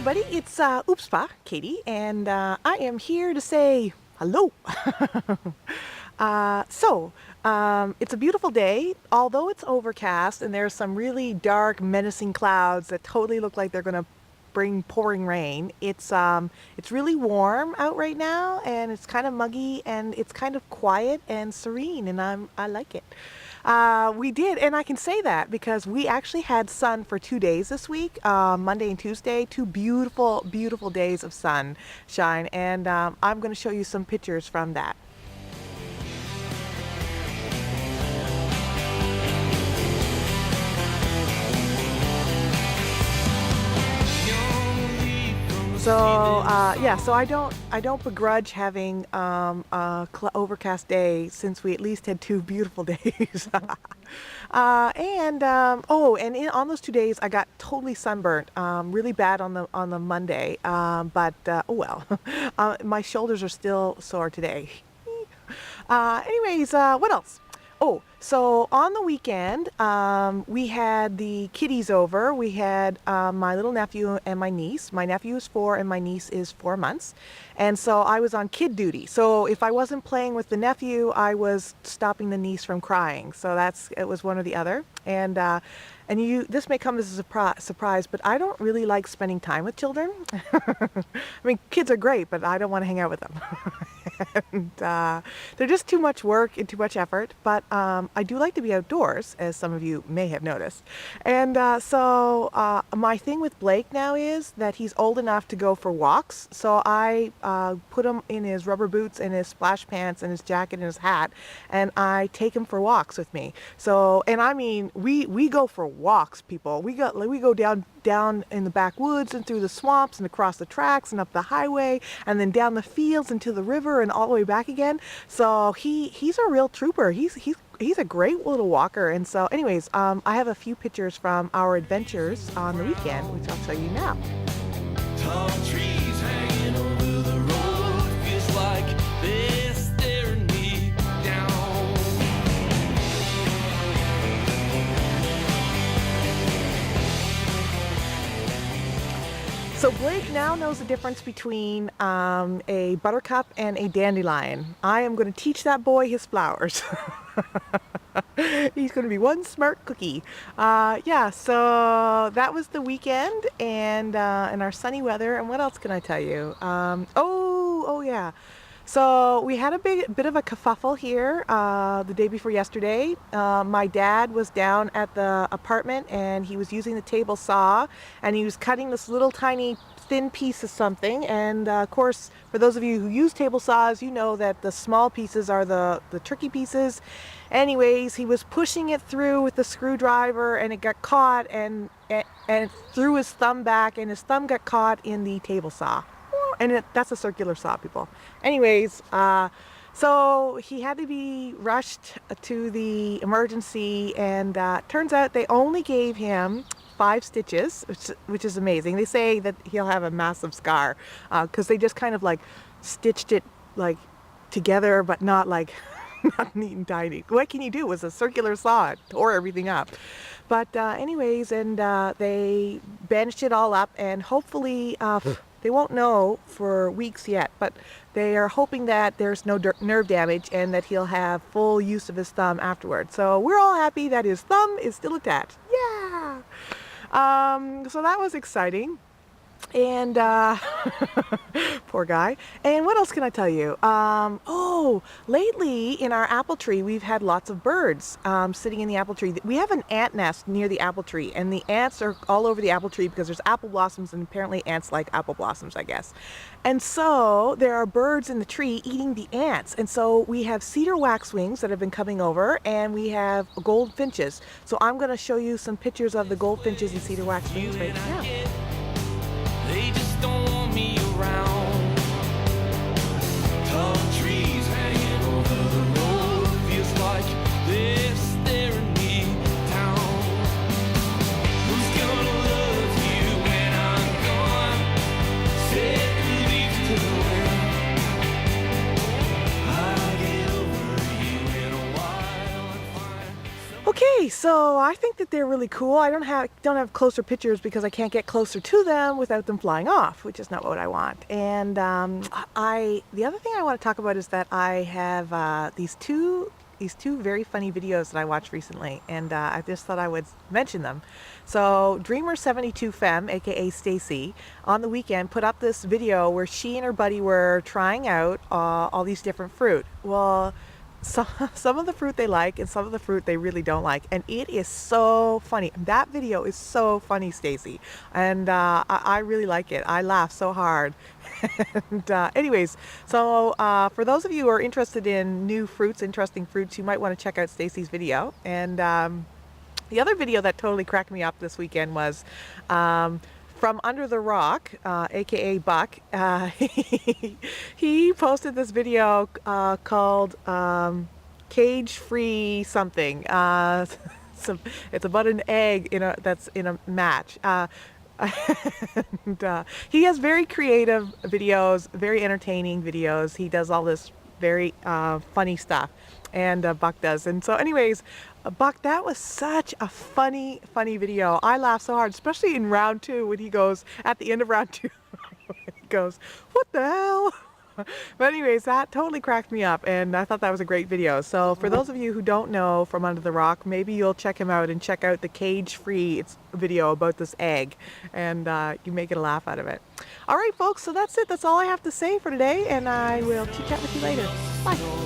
everybody, it's Oopspa, Katie, and I am here to say hello. It's a beautiful day, although it's overcast and there's some really dark, menacing clouds that totally look like they're going to bring pouring rain. It's really warm out right now, and it's kind of muggy, and it's kind of quiet and serene, and I like it. We did, and I can say that because we actually had sun for 2 days this week, Monday and Tuesday, two beautiful, beautiful days of sunshine, and I'm going to show you some pictures from that. So I don't begrudge having a overcast day, since we at least had 2 beautiful days. And on those 2 days I got totally sunburnt, really bad on the Monday. But oh well, my shoulders are still sore today. Anyways, what else? Oh, so on the weekend, we had the kiddies over. We had my little nephew and my niece. My nephew is 4 and my niece is 4 months. And so I was on kid duty. So if I wasn't playing with the nephew, I was stopping the niece from crying. So it was one or the other. And this may come as a surprise, but I don't really like spending time with children. I mean, kids are great, but I don't want to hang out with them. And they're just too much work and too much effort. But I do like to be outdoors, as some of you may have noticed. And my thing with Blake now is that he's old enough to go for walks. So I put him in his rubber boots and his splash pants and his jacket and his hat, and I take him for walks with me. So, and I mean, we go for walks, people. We go down in the backwoods and through the swamps and across the tracks and up the highway and then down the fields and to the river and all the way back again. So he's a real trooper. He's a great little walker. And so anyways, I have a few pictures from our adventures on the weekend, which I'll show you now. Tall trees hanging over the road, feels like they're staring me down. So Blake now knows the difference between a buttercup and a dandelion. I am going to teach that boy his flowers. He's going to be one smart cookie. So that was the weekend, and our sunny weather. And what else can I tell you? Oh yeah. So we had a bit of a kerfuffle here the day before yesterday. My dad was down at the apartment, and he was using the table saw, and he was cutting this little tiny thin piece of something. And of course, for those of you who use table saws, you know that the small pieces are the tricky pieces. Anyways, he was pushing it through with the screwdriver, and it got caught, and it threw his thumb back, and his thumb got caught in the table saw. And that's a circular saw, people. Anyways, so he had to be rushed to the emergency, and turns out they only gave him 5 stitches, which is amazing. They say that he'll have a massive scar because they just kind of like stitched it like together, but not like not neat and tidy. What can you do? It was a circular saw. It tore everything up. But anyways, and they bandaged it all up, and hopefully they won't know for weeks yet, but they are hoping that there's no nerve damage and that he'll have full use of his thumb afterwards. So we're all happy that his thumb is still attached. Yeah! So that was exciting. And poor guy. And what else can I tell you? Lately in our apple tree, we've had lots of birds sitting in the apple tree. We have an ant nest near the apple tree, and the ants are all over the apple tree because there's apple blossoms, and apparently ants like apple blossoms, I guess. And so there are birds in the tree eating the ants. And so we have cedar waxwings that have been coming over, and we have goldfinches. So I'm going to show you some pictures of the goldfinches and cedar waxwings right now. They just don't want me around. Tall trees hanging over the road, feels like they're staring me down. Who's gonna love you when I'm gone? Set the leaves to the wind. I'll get over you in a while and find. Okay, Okay, so I think that they're really cool. I don't have closer pictures because I can't get closer to them without them flying off, which is not what I want. And the other thing I want to talk about is that I have these two very funny videos that I watched recently, and I just thought I would mention them. So Dreamer72Femme, aka Stacy, on the weekend put up this video where she and her buddy were trying out all these different fruit. Well, some of the fruit they like and some of the fruit they really don't like, and it is so funny. That video is so funny, Stacy, and I really like it. I laugh so hard. And anyways, so for those of you who are interested in new fruits, interesting fruits, you might want to check out Stacy's video. And the other video that totally cracked me up this weekend was From Under the Rock, aka Buck. He posted this video called Cage Free something. It's about an egg that's in a match. And he has very creative videos, very entertaining videos. He does all this very funny stuff, and Buck does. And so anyways, Buck, that was such a funny video. I laughed so hard, especially in round 2 when he goes, at the end of round 2, he goes, "What the hell?" But anyways, that totally cracked me up, and I thought that was a great video. So for those of you who don't know From Under the Rock, maybe you'll check him out and check out the cage-free video about this egg, and you may get a laugh out of it. All right, folks, so that's it. That's all I have to say for today, and I will chit-chat with you later. Bye.